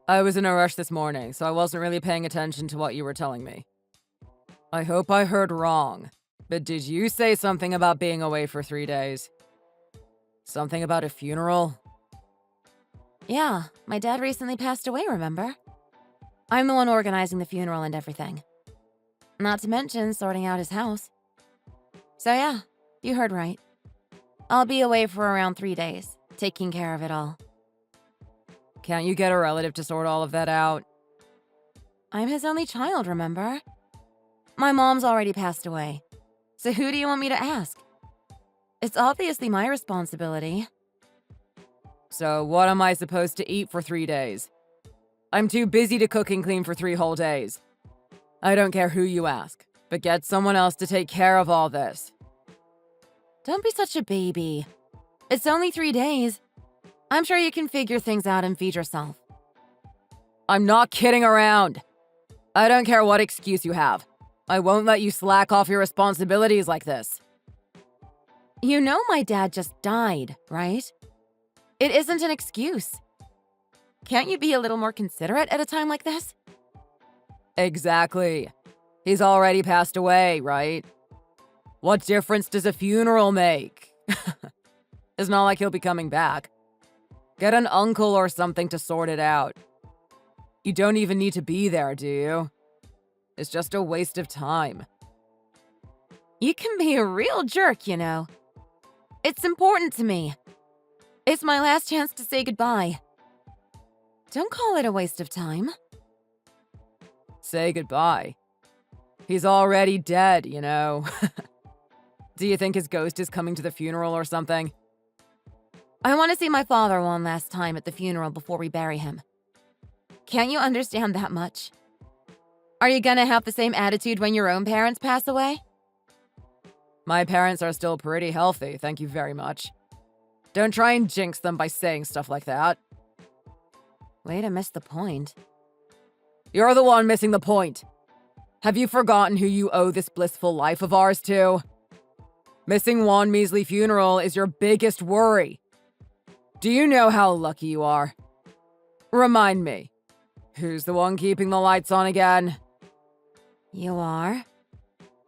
I was in a rush this morning, so I wasn't really paying attention to what you were telling me. I hope I heard wrong, but did you say something about being away for 3 days? Something about a funeral? Yeah, my dad recently passed away, remember? I'm the one organizing the funeral and everything. Not to mention sorting out his house. So yeah, you heard right. I'll be away for around 3 days, taking care of it all. Can't you get a relative to sort all of that out? I'm his only child, remember? My mom's already passed away. So who do you want me to ask? It's obviously my responsibility. So what am I supposed to eat for 3 days? I'm too busy to cook and clean for 3 whole days. I don't care who you ask, but get someone else to take care of all this. Don't be such a baby. It's only 3 days. I'm sure you can figure things out and feed yourself. I'm not kidding around. I don't care what excuse you have. I won't let you slack off your responsibilities like this. You know my dad just died, right? It isn't an excuse. Can't you be a little more considerate at a time like this? Exactly. He's already passed away, right? What difference does a funeral make? It's not like he'll be coming back. Get an uncle or something to sort it out. You don't even need to be there, do you? It's just a waste of time. You can be a real jerk, you know. It's important to me. It's my last chance to say goodbye. Don't call it a waste of time. Say goodbye. He's already dead, you know. Do you think his ghost is coming to the funeral or something? I want to see my father one last time at the funeral before we bury him. Can't you understand that much? Are you gonna have the same attitude when your own parents pass away? My parents are still pretty healthy, thank you very much. Don't try and jinx them by saying stuff like that. Way to miss the point. You're the one missing the point. Have you forgotten who you owe this blissful life of ours to? Missing one measly funeral is your biggest worry. Do you know how lucky you are? Remind me, who's the one keeping the lights on again? You are?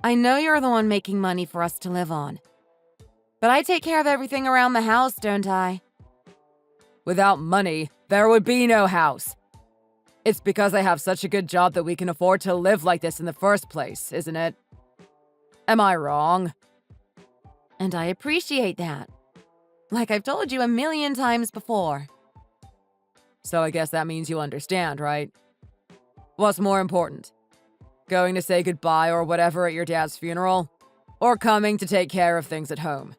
I know you're the one making money for us to live on. But I take care of everything around the house, don't I? Without money, there would be no house. It's because I have such a good job that we can afford to live like this in the first place, isn't it? Am I wrong? And I appreciate that. Like I've told you a million times before. So I guess that means you understand, right? What's more important? Going to say goodbye or whatever at your dad's funeral? Or coming to take care of things at home?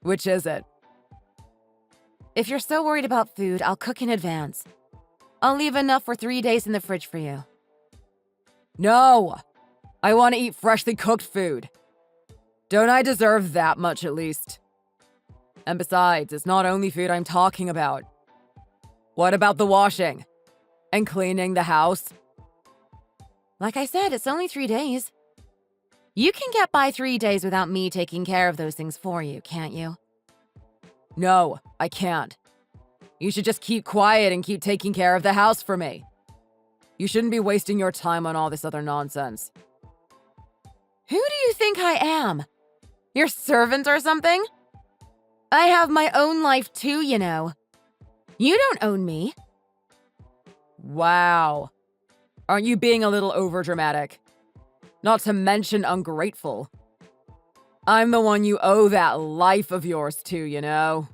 Which is it? If you're so worried about food, I'll cook in advance. I'll leave enough for 3 days in the fridge for you. No! I want to eat freshly cooked food. Don't I deserve that much at least? And besides, it's not only food I'm talking about. What about the washing? And cleaning the house? Like I said, it's only 3 days. You can get by 3 days without me taking care of those things for you, can't you? No, I can't. You should just keep quiet and keep taking care of the house for me. You shouldn't be wasting your time on all this other nonsense. Who do you think I am? Your servant or something? I have my own life too, you know. You don't own me. Wow. Aren't you being a little overdramatic? Not to mention ungrateful. I'm the one you owe that life of yours to, you know?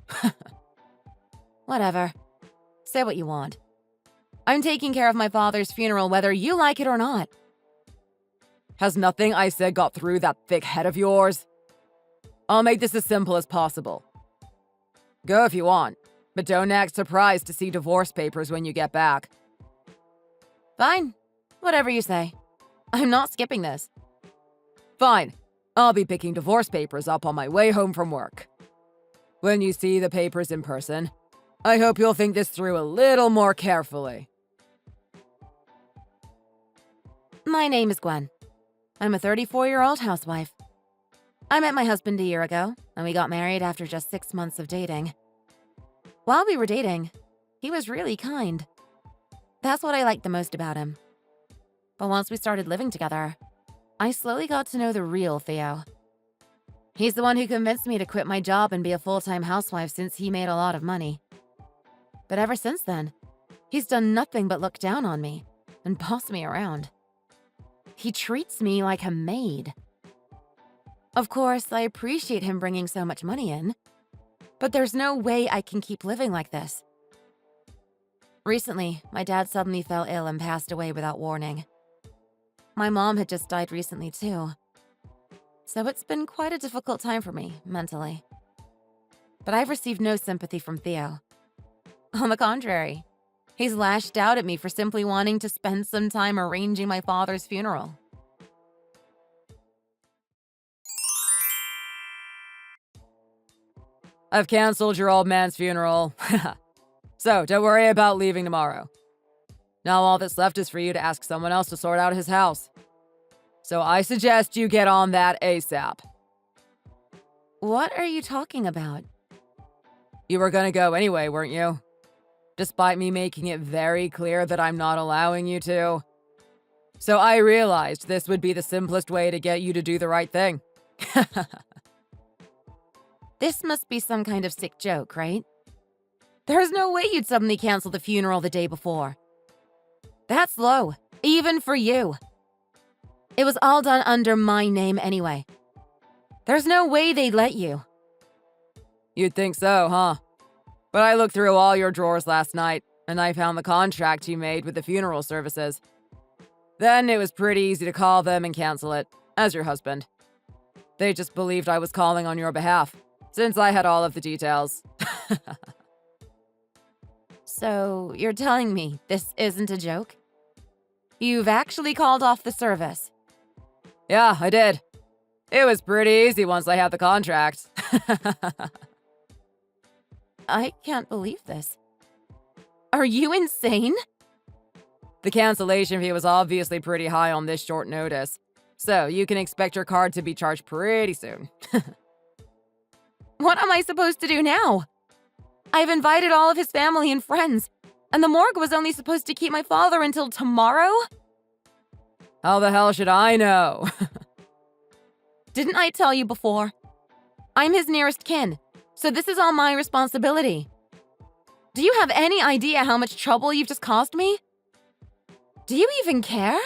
Whatever. Say what you want. I'm taking care of my father's funeral whether you like it or not. Has nothing I said got through that thick head of yours? I'll make this as simple as possible. Go if you want, but don't act surprised to see divorce papers when you get back. Fine. Whatever you say. I'm not skipping this. Fine. I'll be picking divorce papers up on my way home from work. When you see the papers in person, I hope you'll think this through a little more carefully. My name is Gwen. I'm a 34-year-old housewife. I met my husband a year ago, and we got married after just 6 months of dating. While we were dating, he was really kind. That's what I liked the most about him. But once we started living together, I slowly got to know the real Theo. He's the one who convinced me to quit my job and be a full-time housewife since he made a lot of money. But ever since then, he's done nothing but look down on me and boss me around. He treats me like a maid. Of course, I appreciate him bringing so much money in, but there's no way I can keep living like this. Recently, my dad suddenly fell ill and passed away without warning. My mom had just died recently too. So it's been quite a difficult time for me, mentally. But I've received no sympathy from Theo. On the contrary, he's lashed out at me for simply wanting to spend some time arranging my father's funeral. I've canceled your old man's funeral. So, don't worry about leaving tomorrow. Now all that's left is for you to ask someone else to sort out his house. So I suggest you get on that ASAP. What are you talking about? You were gonna go anyway, weren't you? Despite me making it very clear that I'm not allowing you to. So I realized this would be the simplest way to get you to do the right thing. This must be some kind of sick joke, right? There's no way you'd suddenly cancel the funeral the day before. That's low, even for you. It was all done under my name anyway. There's no way they'd let you. You'd think so, huh? But I looked through all your drawers last night, and I found the contract you made with the funeral services. Then it was pretty easy to call them and cancel it, as your husband. They just believed I was calling on your behalf, since I had all of the details. So, you're telling me this isn't a joke? You've actually called off the service. Yeah, I did. It was pretty easy once I had the contract. I can't believe this. Are you insane? The cancellation fee was obviously pretty high on this short notice, so you can expect your card to be charged pretty soon. What am I supposed to do now? I've invited all of his family and friends, and the morgue was only supposed to keep my father until tomorrow? How the hell should I know? Didn't I tell you before? I'm his nearest kin, so this is all my responsibility. Do you have any idea how much trouble you've just caused me? Do you even care?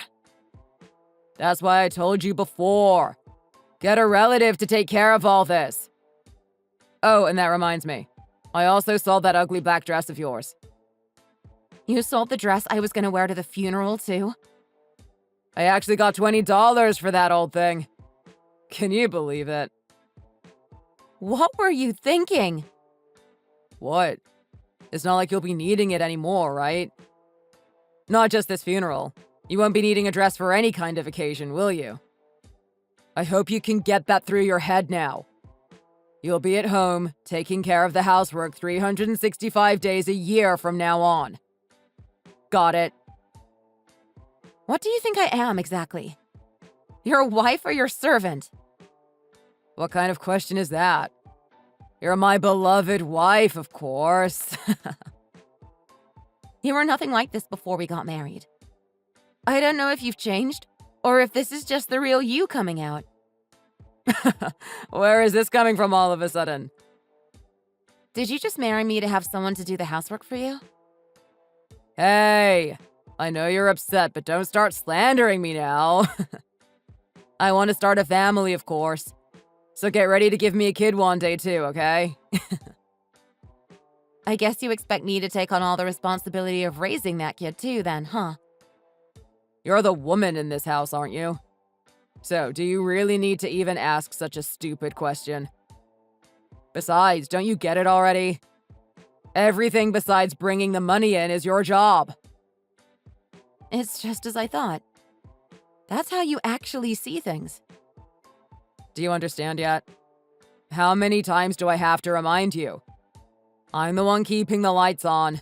That's why I told you before. Get a relative to take care of all this. Oh, and that reminds me. I also sold that ugly black dress of yours. You sold the dress I was gonna wear to the funeral, too? I actually got $20 for that old thing. Can you believe it? What were you thinking? What? It's not like you'll be needing it anymore, right? Not just this funeral. You won't be needing a dress for any kind of occasion, will you? I hope you can get that through your head now. You'll be at home, taking care of the housework 365 days a year from now on. Got it? What do you think I am, exactly? Your wife or your servant? What kind of question is that? You're my beloved wife, of course. You were nothing like this before we got married. I don't know if you've changed, or if this is just the real you coming out. Where is this coming from all of a sudden? Did you just marry me to have someone to do the housework for you? Hey, I know you're upset, but don't start slandering me now. I want to start a family, of course. So get ready to give me a kid one day too, okay? I guess you expect me to take on all the responsibility of raising that kid too then, huh? You're the woman in this house, aren't you? So, do you really need to even ask such a stupid question? Besides, don't you get it already? Everything besides bringing the money in is your job. It's just as I thought. That's how you actually see things. Do you understand yet? How many times do I have to remind you? I'm the one keeping the lights on.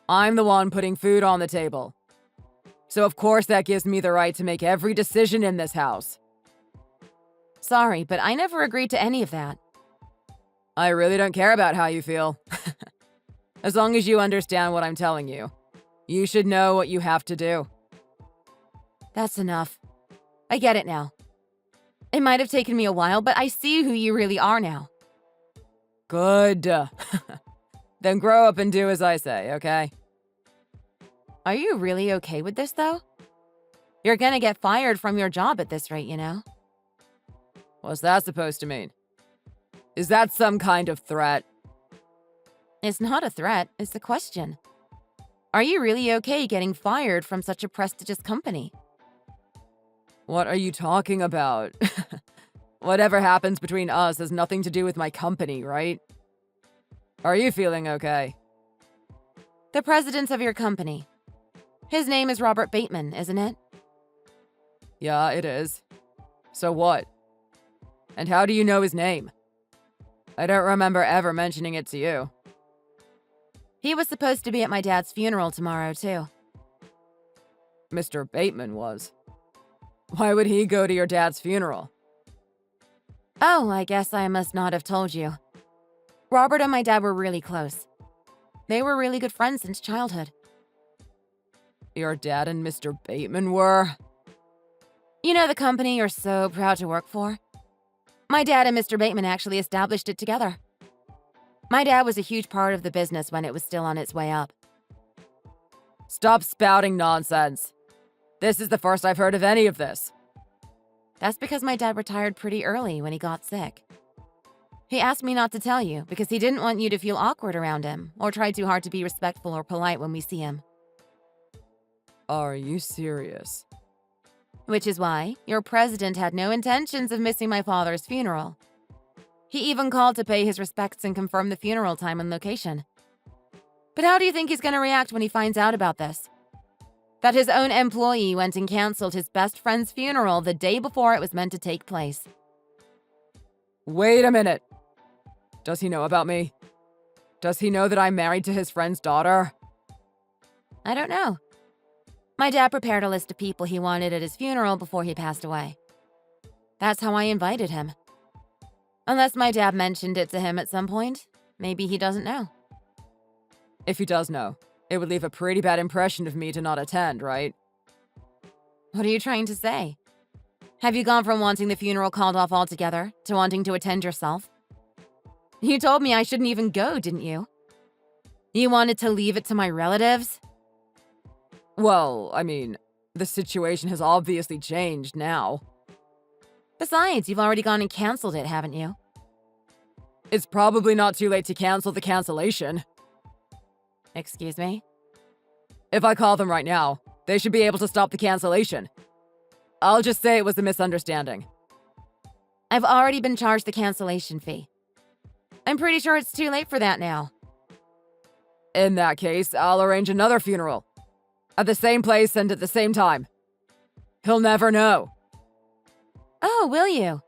I'm the one putting food on the table. So of course that gives me the right to make every decision in this house. Sorry, but I never agreed to any of that. I really don't care about how you feel. As long as you understand what I'm telling you. You should know what you have to do. That's enough. I get it now. It might have taken me a while, but I see who you really are now. Good. Then grow up and do as I say, okay? Are you really okay with this, though? You're gonna get fired from your job at this rate, you know? What's that supposed to mean? Is that some kind of threat? It's not a threat, it's a question. Are you really okay getting fired from such a prestigious company? What are you talking about? Whatever happens between us has nothing to do with my company, right? Are you feeling okay? The president of your company. His name is Robert Bateman, isn't it? Yeah, it is. So what? And how do you know his name? I don't remember ever mentioning it to you. He was supposed to be at my dad's funeral tomorrow, too. Mr. Bateman was. Why would he go to your dad's funeral? Oh, I guess I must not have told you. Robert and my dad were really close. They were really good friends since childhood. Your dad and Mr. Bateman were? You know the company you're so proud to work for? My dad and Mr. Bateman actually established it together. My dad was a huge part of the business when it was still on its way up. Stop spouting nonsense. This is the first I've heard of any of this. That's because my dad retired pretty early when he got sick. He asked me not to tell you because he didn't want you to feel awkward around him or try too hard to be respectful or polite when we see him. Are you serious? Which is why your president had no intentions of missing my father's funeral. He even called to pay his respects and confirm the funeral time and location. But how do you think he's going to react when he finds out about this? That his own employee went and canceled his best friend's funeral the day before it was meant to take place. Wait a minute. Does he know about me? Does he know that I'm married to his friend's daughter? I don't know. My dad prepared a list of people he wanted at his funeral before he passed away. That's how I invited him. Unless my dad mentioned it to him at some point, maybe he doesn't know. If he does know, it would leave a pretty bad impression of me to not attend, right? What are you trying to say? Have you gone from wanting the funeral called off altogether to wanting to attend yourself? You told me I shouldn't even go, didn't you? You wanted to leave it to my relatives? Well, I mean, the situation has obviously changed now. Besides, you've already gone and canceled it, haven't you? It's probably not too late to cancel the cancellation. Excuse me? If I call them right now, they should be able to stop the cancellation. I'll just say it was a misunderstanding. I've already been charged the cancellation fee. I'm pretty sure it's too late for that now. In that case, I'll arrange another funeral. At the same place and at the same time. He'll never know. Oh, will you?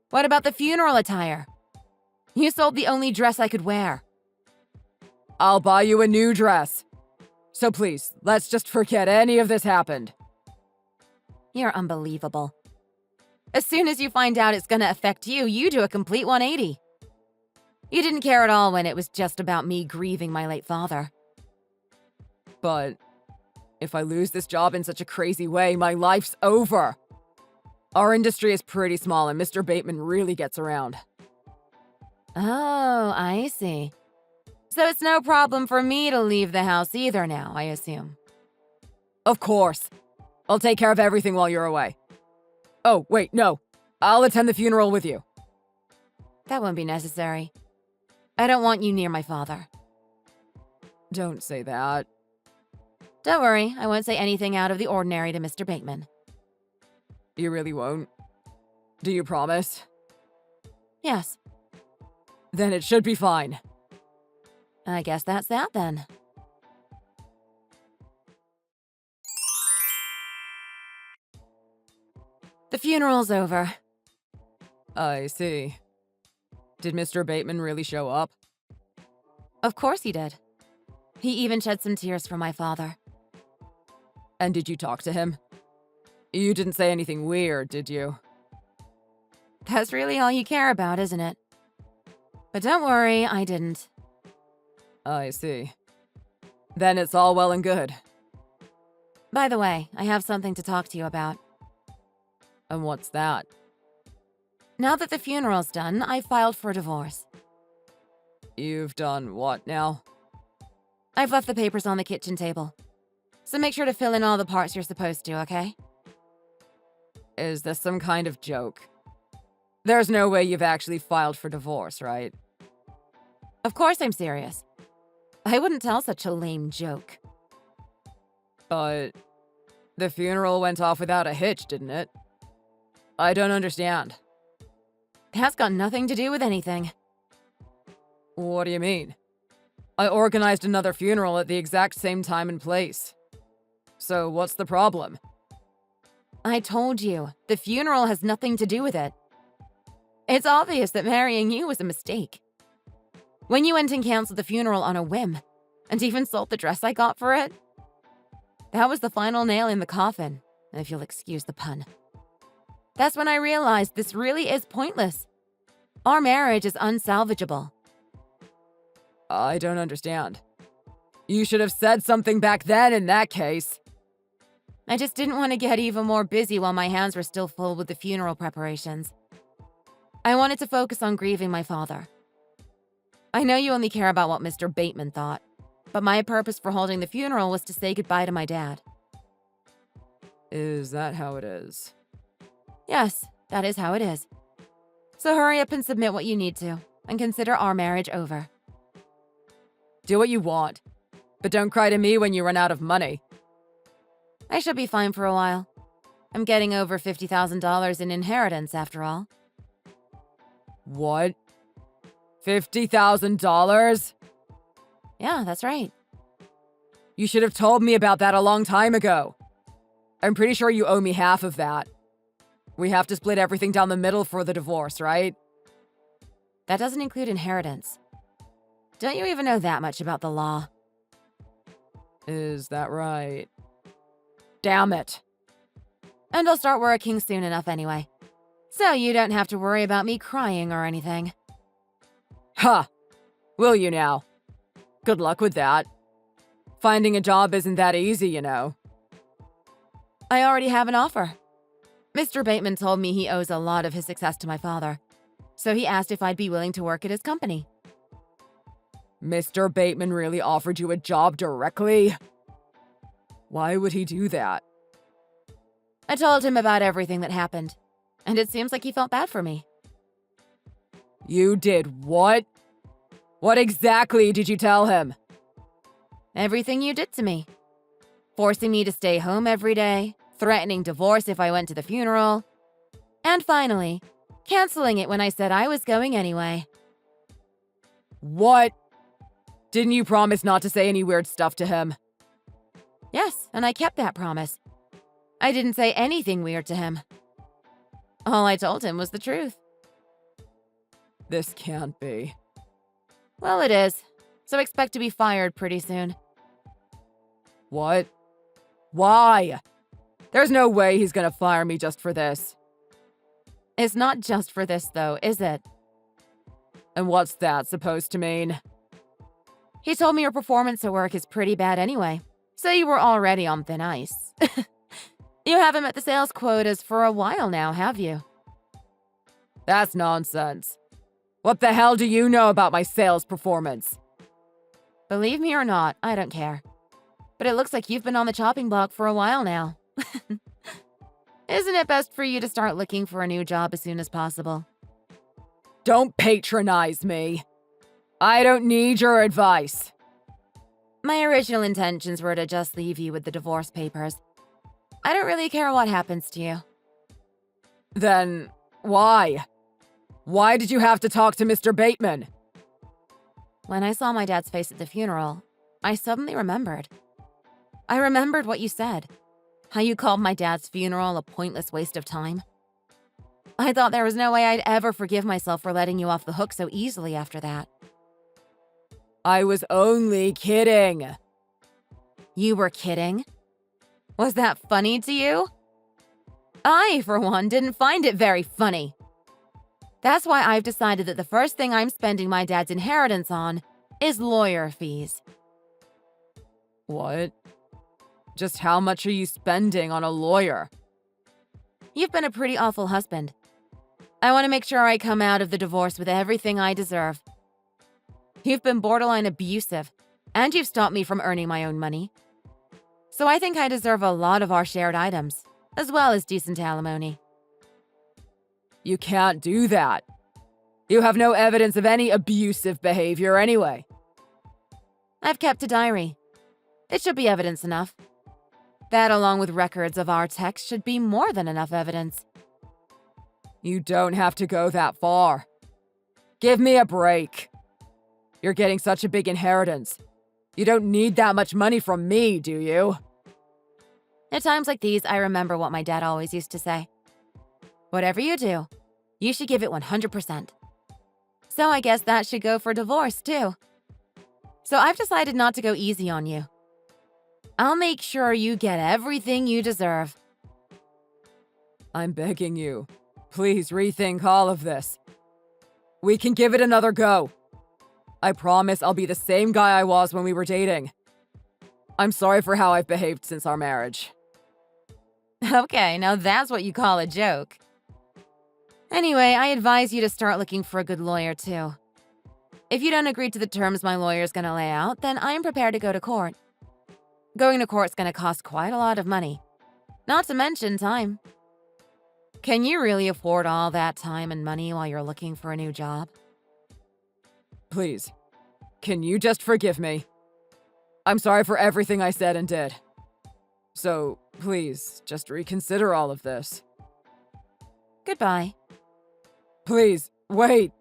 What about the funeral attire? You sold the only dress I could wear. I'll buy you a new dress. So please, let's just forget any of this happened. You're unbelievable. As soon as you find out it's gonna affect you, you do a complete 180. You didn't care at all when it was just about me grieving my late father. But if I lose this job in such a crazy way, my life's over. Our industry is pretty small and Mr. Bateman really gets around. Oh, I see. So it's no problem for me to leave the house either now, I assume. Of course. I'll take care of everything while you're away. Oh, wait, no. I'll attend the funeral with you. That won't be necessary. I don't want you near my father. Don't say that. Don't worry, I won't say anything out of the ordinary to Mr. Bateman. You really won't? Do you promise? Yes. Then it should be fine. I guess that's that then. The funeral's over. I see. Did Mr. Bateman really show up? Of course he did. He even shed some tears for my father. And did you talk to him? You didn't say anything weird, did you? That's really all you care about, isn't it? But don't worry, I didn't. I see. Then it's all well and good. By the way, I have something to talk to you about. And what's that? Now that the funeral's done, I filed for divorce. You've done what now? I've left the papers on the kitchen table. So make sure to fill in all the parts you're supposed to, okay? Is this some kind of joke? There's no way you've actually filed for divorce, right? Of course I'm serious. I wouldn't tell such a lame joke. But the funeral went off without a hitch, didn't it? I don't understand. That's got nothing to do with anything. What do you mean? I organized another funeral at the exact same time and place. So what's the problem? I told you, the funeral has nothing to do with it. It's obvious that marrying you was a mistake. When you went and canceled the funeral on a whim, and even sold the dress I got for it, that was the final nail in the coffin, if you'll excuse the pun. That's when I realized this really is pointless. Our marriage is unsalvageable. I don't understand. You should have said something back then in that case. I just didn't want to get even more busy while my hands were still full with the funeral preparations. I wanted to focus on grieving my father. I know you only care about what Mr. Bateman thought, but my purpose for holding the funeral was to say goodbye to my dad. Is that how it is? Yes, that is how it is. So hurry up and submit what you need to, and consider our marriage over. Do what you want, but don't cry to me when you run out of money. I should be fine for a while. I'm getting over $50,000 in inheritance, after all. What? $50,000? Yeah, that's right. You should have told me about that a long time ago. I'm pretty sure you owe me half of that. We have to split everything down the middle for the divorce, right? That doesn't include inheritance. Don't you even know that much about the law? Is that right? Damn it. And I'll start working soon enough anyway. So you don't have to worry about me crying or anything. Huh. Will you now? Good luck with that. Finding a job isn't that easy, you know. I already have an offer. Mr. Bateman told me he owes a lot of his success to my father, so he asked if I'd be willing to work at his company. Mr. Bateman really offered you a job directly? Why would he do that? I told him about everything that happened, and it seems like he felt bad for me. You did what? What exactly did you tell him? Everything you did to me. Forcing me to stay home every day, threatening divorce if I went to the funeral, and finally, canceling it when I said I was going anyway. What? Didn't you promise not to say any weird stuff to him? Yes, and I kept that promise. I didn't say anything weird to him. All I told him was the truth. This can't be. Well, it is. So expect to be fired pretty soon. What? Why? There's no way he's gonna fire me just for this. It's not just for this, though, is it? And what's that supposed to mean? He told me your performance at work is pretty bad anyway, so you were already on thin ice. You haven't met the sales quotas for a while now, have you? That's nonsense. What the hell do you know about my sales performance? Believe me or not, I don't care. But it looks like you've been on the chopping block for a while now. Isn't it best for you to start looking for a new job as soon as possible? Don't patronize me. I don't need your advice. My original intentions were to just leave you with the divorce papers. I don't really care what happens to you. Then why? Why did you have to talk to Mr. Bateman? When I saw my dad's face at the funeral, I suddenly remembered. I remembered what you said. How you called my dad's funeral a pointless waste of time. I thought there was no way I'd ever forgive myself for letting you off the hook so easily after that. I was only kidding. You were kidding? Was that funny to you? I, for one, didn't find it very funny. That's why I've decided that the first thing I'm spending my dad's inheritance on is lawyer fees. What? Just how much are you spending on a lawyer? You've been a pretty awful husband. I want to make sure I come out of the divorce with everything I deserve. You've been borderline abusive, and you've stopped me from earning my own money. So I think I deserve a lot of our shared items, as well as decent alimony. You can't do that. You have no evidence of any abusive behavior anyway. I've kept a diary. It should be evidence enough. That, along with records of our texts, should be more than enough evidence. You don't have to go that far. Give me a break. You're getting such a big inheritance. You don't need that much money from me, do you? At times like these, I remember what my dad always used to say. Whatever you do, you should give it 100%. So I guess that should go for divorce, too. So I've decided not to go easy on you. I'll make sure you get everything you deserve. I'm begging you. Please rethink all of this. We can give it another go. I promise I'll be the same guy I was when we were dating. I'm sorry for how I've behaved since our marriage. Okay, now that's what you call a joke. Anyway, I advise you to start looking for a good lawyer, too. If you don't agree to the terms my lawyer's gonna lay out, then I'm prepared to go to court. Going to court's gonna cost quite a lot of money. Not to mention time. Can you really afford all that time and money while you're looking for a new job? Please, can you just forgive me? I'm sorry for everything I said and did. So, please, just reconsider all of this. Goodbye. Please, wait.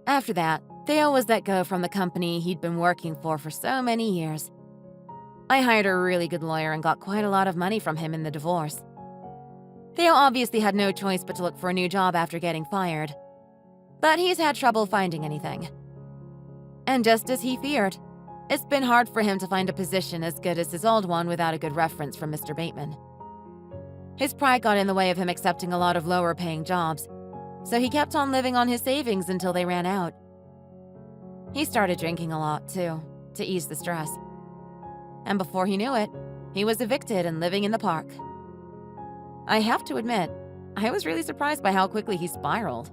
After that, Theo was let go from the company he'd been working for so many years. I hired a really good lawyer and got quite a lot of money from him in the divorce. Theo obviously had no choice but to look for a new job after getting fired. But he's had trouble finding anything. And just as he feared, it's been hard for him to find a position as good as his old one without a good reference from Mr. Bateman. His pride got in the way of him accepting a lot of lower-paying jobs, so he kept on living on his savings until they ran out. He started drinking a lot, too, to ease the stress. And before he knew it, he was evicted and living in the park. I have to admit, I was really surprised by how quickly he spiraled.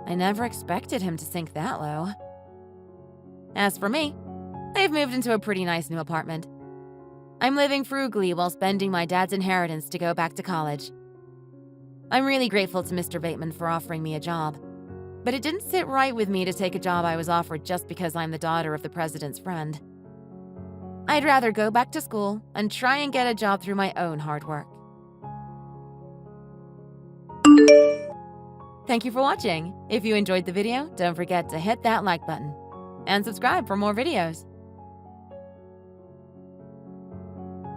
I never expected him to sink that low. As for me, I've moved into a pretty nice new apartment. I'm living frugally while spending my dad's inheritance to go back to college. I'm really grateful to Mr. Bateman for offering me a job, but it didn't sit right with me to take a job I was offered just because I'm the daughter of the president's friend. I'd rather go back to school and try and get a job through my own hard work. Thank you for watching. If you enjoyed the video, don't forget to hit that like button and subscribe for more videos.